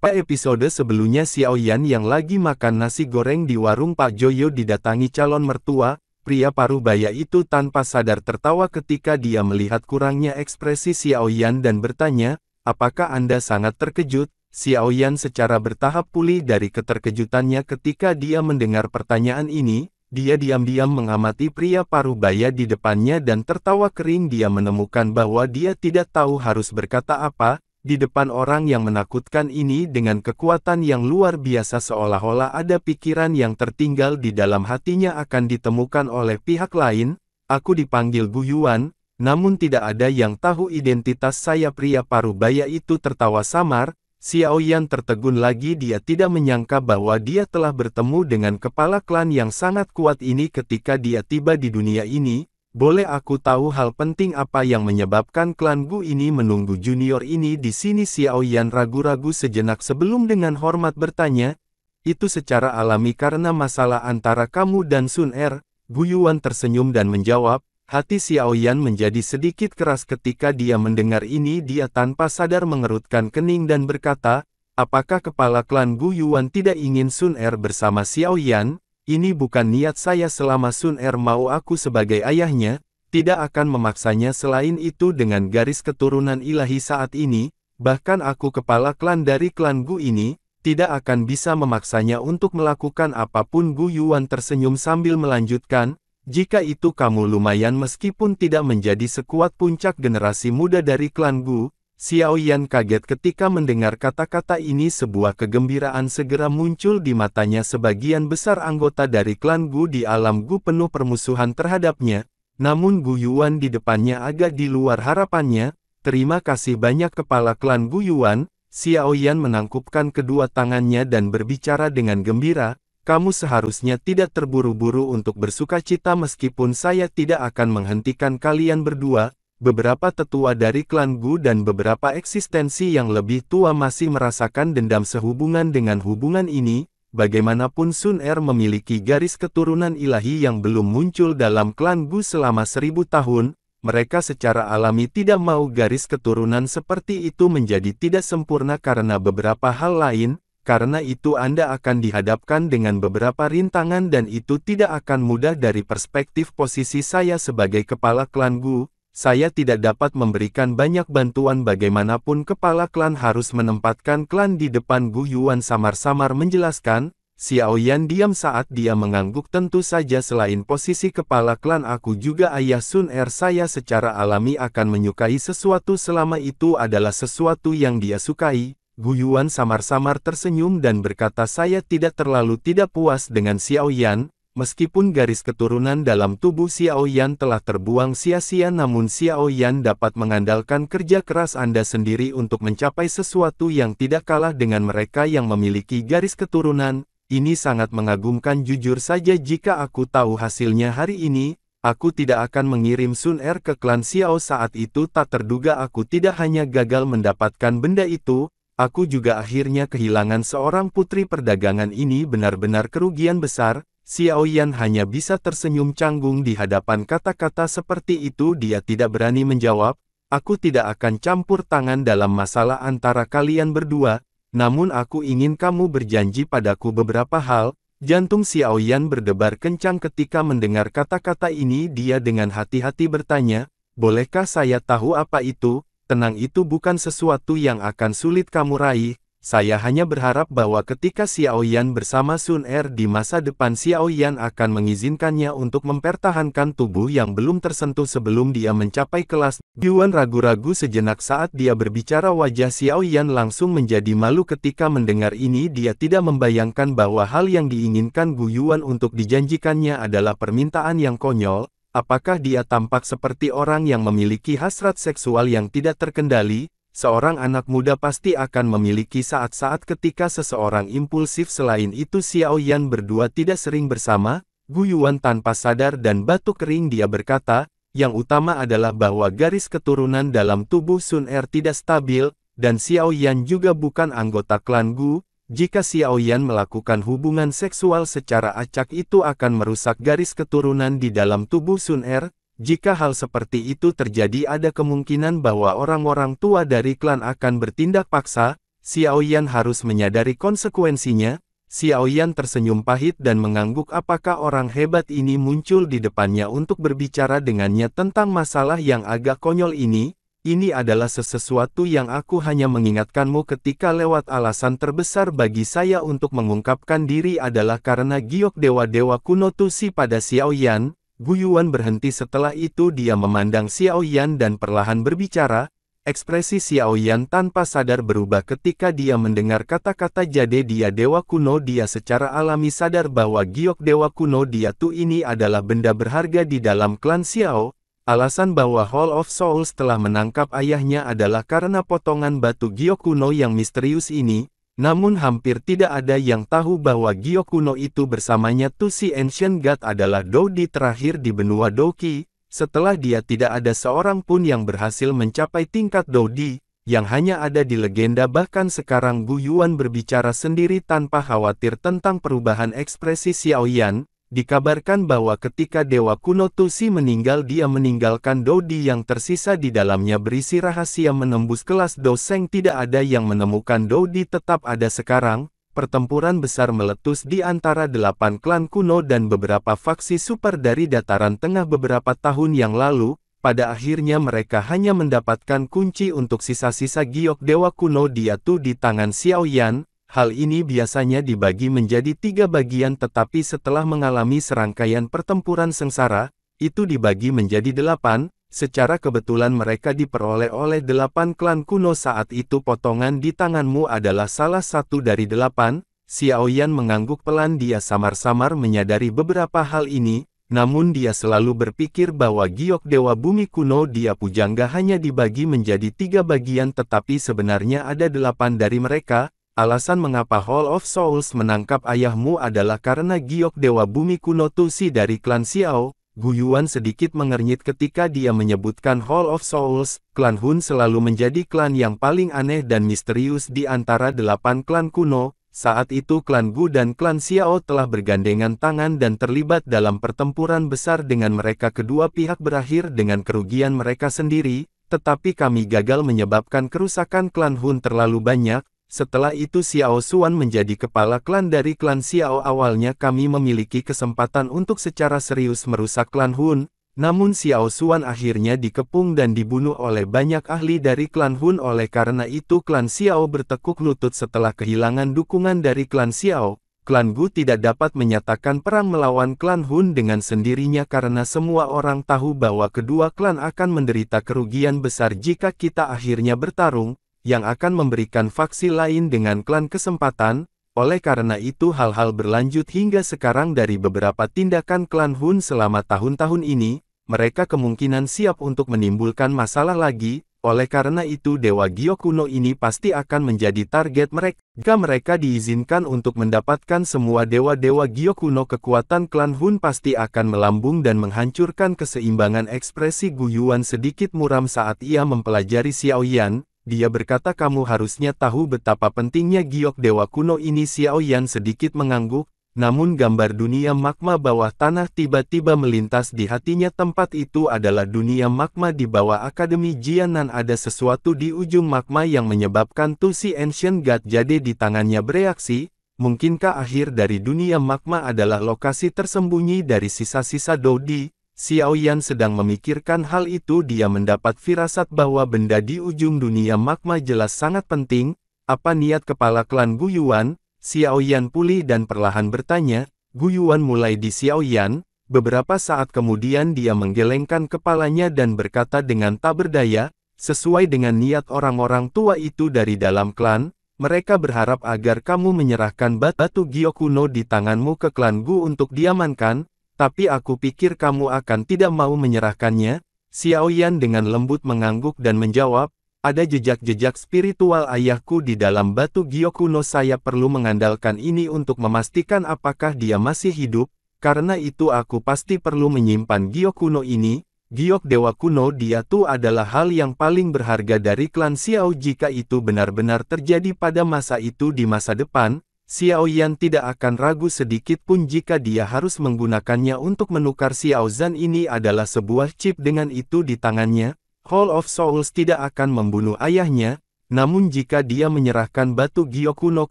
Pada episode sebelumnya Xiao Yan yang lagi makan nasi goreng di warung Pak Joyo didatangi calon mertua, pria parubaya itu tanpa sadar tertawa ketika dia melihat kurangnya ekspresi Xiao Yan dan bertanya, apakah Anda sangat terkejut? Xiao Yan secara bertahap pulih dari keterkejutannya ketika dia mendengar pertanyaan ini, dia diam-diam mengamati pria parubaya di depannya dan tertawa kering. Dia menemukan bahwa dia tidak tahu harus berkata apa, di depan orang yang menakutkan ini dengan kekuatan yang luar biasa seolah-olah ada pikiran yang tertinggal di dalam hatinya akan ditemukan oleh pihak lain. Aku dipanggil Gu Yuan, namun tidak ada yang tahu identitas saya. Pria parubaya itu tertawa samar. Xiao Yan tertegun lagi. Dia tidak menyangka bahwa dia telah bertemu dengan kepala klan yang sangat kuat ini ketika dia tiba di dunia ini. Boleh aku tahu hal penting apa yang menyebabkan klan Gu ini menunggu junior ini di sini? Xiao Yan ragu-ragu sejenak sebelum dengan hormat bertanya. Itu secara alami karena masalah antara kamu dan Sun Er. Gu Yuan tersenyum dan menjawab. Hati Xiao Yan menjadi sedikit keras ketika dia mendengar ini. Dia tanpa sadar mengerutkan kening dan berkata, apakah kepala klan Gu Yuan tidak ingin Sun Er bersama Xiao Yan? Ini bukan niat saya. Selama Sun Er mau aku sebagai ayahnya, tidak akan memaksanya. Selain itu dengan garis keturunan ilahi saat ini, bahkan aku kepala klan dari klan Gu ini, tidak akan bisa memaksanya untuk melakukan apapun. Gu Yuan tersenyum sambil melanjutkan, jika itu kamu lumayan meskipun tidak menjadi sekuat puncak generasi muda dari klan Gu. Xiao Yan kaget ketika mendengar kata-kata ini. Sebuah kegembiraan segera muncul di matanya. Sebagian besar anggota dari klan Gu di alam Gu penuh permusuhan terhadapnya, namun Gu Yuan di depannya agak di luar harapannya. Terima kasih banyak kepala klan Gu Yuan. Xiao Yan menangkupkan kedua tangannya dan berbicara dengan gembira, kamu seharusnya tidak terburu-buru untuk bersukacita meskipun saya tidak akan menghentikan kalian berdua. Beberapa tetua dari klan Gu dan beberapa eksistensi yang lebih tua masih merasakan dendam sehubungan dengan hubungan ini. Bagaimanapun Sun Er memiliki garis keturunan ilahi yang belum muncul dalam klan Gu selama 1000 tahun. Mereka secara alami tidak mau garis keturunan seperti itu menjadi tidak sempurna karena beberapa hal lain. Karena itu Anda akan dihadapkan dengan beberapa rintangan dan itu tidak akan mudah. Dari perspektif posisi saya sebagai kepala klan Gu, saya tidak dapat memberikan banyak bantuan. Bagaimanapun kepala klan harus menempatkan klan di depan. Gu Yuan samar-samar menjelaskan. Xiao Yan diam saat dia mengangguk. Tentu saja selain posisi kepala klan aku juga ayah Sun Er. Saya secara alami akan menyukai sesuatu selama itu adalah sesuatu yang dia sukai. Gu Yuan samar-samar tersenyum dan berkata saya tidak terlalu tidak puas dengan Xiao Yan. Meskipun garis keturunan dalam tubuh Xiao Yan telah terbuang sia-sia, namun Xiao Yan dapat mengandalkan kerja keras Anda sendiri untuk mencapai sesuatu yang tidak kalah dengan mereka yang memiliki garis keturunan. Ini sangat mengagumkan. Jujur saja jika aku tahu hasilnya hari ini, aku tidak akan mengirim Sun Er ke klan Xiao. Saat itu tak terduga aku tidak hanya gagal mendapatkan benda itu, aku juga akhirnya kehilangan seorang putri perdagangan. Ini benar-benar kerugian besar. Xiao Yan hanya bisa tersenyum canggung di hadapan kata-kata seperti itu. Dia tidak berani menjawab, aku tidak akan campur tangan dalam masalah antara kalian berdua, namun aku ingin kamu berjanji padaku beberapa hal. Jantung Xiao Yan berdebar kencang ketika mendengar kata-kata ini. Dia dengan hati-hati bertanya, bolehkah saya tahu apa itu? Tenang, itu bukan sesuatu yang akan sulit kamu raih. Saya hanya berharap bahwa ketika Xiao Yan bersama Sun Er di masa depan, Xiao Yan akan mengizinkannya untuk mempertahankan tubuh yang belum tersentuh sebelum dia mencapai kelas. Yuan ragu-ragu sejenak saat dia berbicara. Wajah Xiao Yan langsung menjadi malu ketika mendengar ini. Dia tidak membayangkan bahwa hal yang diinginkan Gu Yuan untuk dijanjikannya adalah permintaan yang konyol. Apakah dia tampak seperti orang yang memiliki hasrat seksual yang tidak terkendali? Seorang anak muda pasti akan memiliki saat-saat ketika seseorang impulsif. Selain itu Xiao Yan berdua tidak sering bersama. Gu Yuan tanpa sadar dan batuk kering. Dia berkata, yang utama adalah bahwa garis keturunan dalam tubuh Sun Er tidak stabil, dan Xiao Yan juga bukan anggota klan Gu. Jika Xiao Yan melakukan hubungan seksual secara acak itu akan merusak garis keturunan di dalam tubuh Sun Er. Jika hal seperti itu terjadi, ada kemungkinan bahwa orang-orang tua dari klan akan bertindak paksa. Xiaoyan harus menyadari konsekuensinya. Xiaoyan tersenyum pahit dan mengangguk. Apakah orang hebat ini muncul di depannya untuk berbicara dengannya tentang masalah yang agak konyol ini? Ini adalah sesuatu yang aku hanya mengingatkanmu ketika lewat. Alasan terbesar bagi saya untuk mengungkapkan diri adalah karena giok dewa-dewa kuno Tusi pada Xiaoyan. Gu Yuan berhenti setelah itu dia memandang Xiaoyan dan perlahan berbicara. Ekspresi Xiaoyan tanpa sadar berubah ketika dia mendengar kata-kata jade dia dewa kuno. Dia secara alami sadar bahwa giok dewa kuno dia tuh ini adalah benda berharga di dalam klan Xiao. Alasan bahwa Hall of Souls telah menangkap ayahnya adalah karena potongan batu giok kuno yang misterius ini. Namun hampir tidak ada yang tahu bahwa giok kuno itu bersamanya Tusi Ancient God adalah Doudi terakhir di benua Douqi. Setelah dia tidak ada seorang pun yang berhasil mencapai tingkat Doudi, yang hanya ada di legenda. Bahkan sekarang Gu Yuan berbicara sendiri tanpa khawatir tentang perubahan ekspresi Xiaoyan. Dikabarkan bahwa ketika Dewa Kuno Tusi meninggal dia meninggalkan Doudi yang tersisa di dalamnya berisi rahasia menembus kelas Doseng. Tidak ada yang menemukan Doudi tetap ada sekarang. Pertempuran besar meletus di antara 8 klan kuno dan beberapa faksi super dari dataran tengah beberapa tahun yang lalu. Pada akhirnya mereka hanya mendapatkan kunci untuk sisa-sisa giok dewa kuno Diatu di tangan Xiaoyan. Hal ini biasanya dibagi menjadi 3 bagian tetapi setelah mengalami serangkaian pertempuran sengsara, itu dibagi menjadi 8. Secara kebetulan mereka diperoleh oleh 8 klan kuno saat itu. Potongan di tanganmu adalah salah satu dari 8. Xiaoyan mengangguk pelan. Dia samar-samar menyadari beberapa hal ini, namun dia selalu berpikir bahwa giok dewa bumi kuno dia pujangga hanya dibagi menjadi 3 bagian tetapi sebenarnya ada 8 dari mereka. Alasan mengapa Hall of Souls menangkap ayahmu adalah karena giok dewa bumi kuno Tusi dari klan Xiao. Gu Yuan sedikit mengernyit ketika dia menyebutkan Hall of Souls. Klan Hun selalu menjadi klan yang paling aneh dan misterius di antara 8 klan kuno. Saat itu klan Gu dan klan Xiao telah bergandengan tangan dan terlibat dalam pertempuran besar dengan mereka. Kedua pihak berakhir dengan kerugian mereka sendiri, tetapi kami gagal menyebabkan kerusakan klan Hun terlalu banyak. Setelah itu Xiao Xuan menjadi kepala klan dari klan Xiao. Awalnya kami memiliki kesempatan untuk secara serius merusak klan Hun, namun Xiao Xuan akhirnya dikepung dan dibunuh oleh banyak ahli dari klan Hun. Oleh karena itu klan Xiao bertekuk lutut setelah kehilangan dukungan dari klan Xiao. Klan Gu tidak dapat menyatakan perang melawan klan Hun dengan sendirinya karena semua orang tahu bahwa kedua klan akan menderita kerugian besar jika kita akhirnya bertarung, yang akan memberikan faksi lain dengan klan kesempatan. Oleh karena itu hal-hal berlanjut hingga sekarang. Dari beberapa tindakan klan Hun selama tahun-tahun ini, mereka kemungkinan siap untuk menimbulkan masalah lagi. Oleh karena itu Dewa Giok kuno ini pasti akan menjadi target mereka. Jika mereka diizinkan untuk mendapatkan semua dewa-dewa Giok kuno, kekuatan klan Hun pasti akan melambung dan menghancurkan keseimbangan. Ekspresi Gu Yuan sedikit muram saat ia mempelajari Xiaoyan. Dia berkata kamu harusnya tahu betapa pentingnya giok dewa kuno ini. Xiaoyan sedikit mengangguk, namun gambar dunia magma bawah tanah tiba-tiba melintas di hatinya. Tempat itu adalah dunia magma di bawah Akademi Jianan. Ada sesuatu di ujung magma yang menyebabkan Tusi Ancient God jade di tangannya bereaksi. Mungkinkah akhir dari dunia magma adalah lokasi tersembunyi dari sisa-sisa Doudi? Xiaoyan sedang memikirkan hal itu. Dia mendapat firasat bahwa benda di ujung dunia magma jelas sangat penting. Apa niat kepala klan Gu Yuan? Xiaoyan pulih dan perlahan bertanya. Gu Yuan mulai di Xiaoyan. Beberapa saat kemudian dia menggelengkan kepalanya dan berkata dengan tak berdaya, sesuai dengan niat orang-orang tua itu dari dalam klan, mereka berharap agar kamu menyerahkan batu giok kuno di tanganmu ke klan Gu untuk diamankan. Tapi aku pikir kamu akan tidak mau menyerahkannya. Xiaoyan dengan lembut mengangguk dan menjawab, ada jejak-jejak spiritual ayahku di dalam batu giok kuno. Saya perlu mengandalkan ini untuk memastikan apakah dia masih hidup. Karena itu aku pasti perlu menyimpan giok kuno ini. Giok dewa kuno Diatu adalah hal yang paling berharga dari klan Xiao. Jika itu benar-benar terjadi pada masa itu di masa depan, Xiaoyan tidak akan ragu sedikit pun jika dia harus menggunakannya untuk menukar Xiao Zhan. Ini adalah sebuah chip. Dengan itu di tangannya, Hall of Souls tidak akan membunuh ayahnya, Namun jika dia menyerahkan batu Gyokuno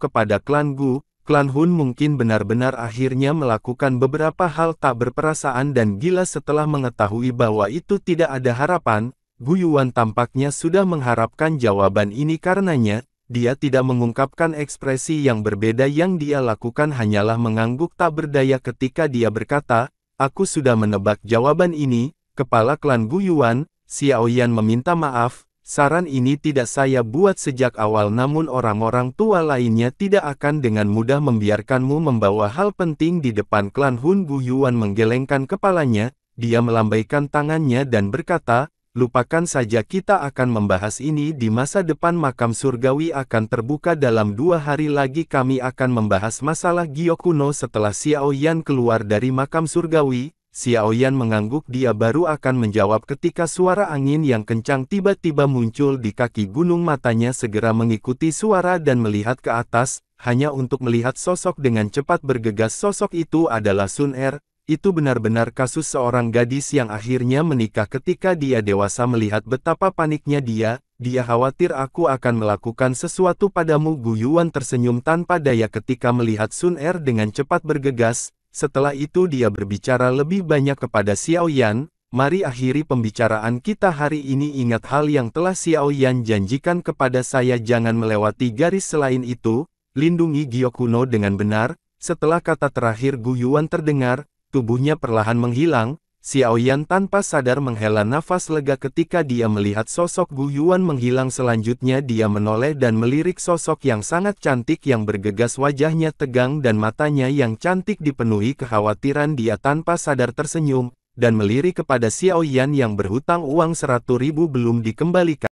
kepada klan Gu, klan Hun mungkin benar-benar akhirnya melakukan beberapa hal tak berperasaan dan gila setelah mengetahui bahwa itu tidak ada harapan. Gu Yuan tampaknya sudah mengharapkan jawaban ini karenanya, dia tidak mengungkapkan ekspresi yang berbeda yang dia lakukan hanyalah mengangguk tak berdaya ketika dia berkata, aku sudah menebak jawaban ini, kepala klan Gu Yuan, Xiao Yan meminta maaf, saran ini tidak saya buat sejak awal namun orang-orang tua lainnya tidak akan dengan mudah membiarkanmu membawa hal penting di depan klan Hun. Gu Yuan menggelengkan kepalanya, dia melambaikan tangannya dan berkata, lupakan saja kita akan membahas ini di masa depan makam surgawi akan terbuka dalam 2 hari lagi kami akan membahas masalah Gyokuno setelah Xiao Yan keluar dari makam surgawi. Xiao Yan mengangguk dia baru akan menjawab ketika suara angin yang kencang tiba-tiba muncul di kaki gunung matanya segera mengikuti suara dan melihat ke atas, hanya untuk melihat sosok dengan cepat bergegas sosok itu adalah Sun Er. Itu benar-benar kasus seorang gadis yang akhirnya menikah ketika dia dewasa melihat betapa paniknya dia khawatir aku akan melakukan sesuatu padamu. Gu Yuan tersenyum tanpa daya ketika melihat Sun Er dengan cepat bergegas, setelah itu dia berbicara lebih banyak kepada Xiao Yan, mari akhiri pembicaraan kita hari ini ingat hal yang telah Xiao Yan janjikan kepada saya jangan melewati garis selain itu, lindungi Gyokuno dengan benar. Setelah kata terakhir Gu Yuan terdengar, tubuhnya perlahan menghilang. Xiao Yan tanpa sadar menghela nafas lega ketika dia melihat sosok Gu Yuan menghilang. Selanjutnya dia menoleh dan melirik sosok yang sangat cantik yang bergegas, wajahnya tegang dan matanya yang cantik dipenuhi kekhawatiran. Dia tanpa sadar tersenyum, dan melirik kepada Xiao Yan yang berhutang uang 100.000 belum dikembalikan.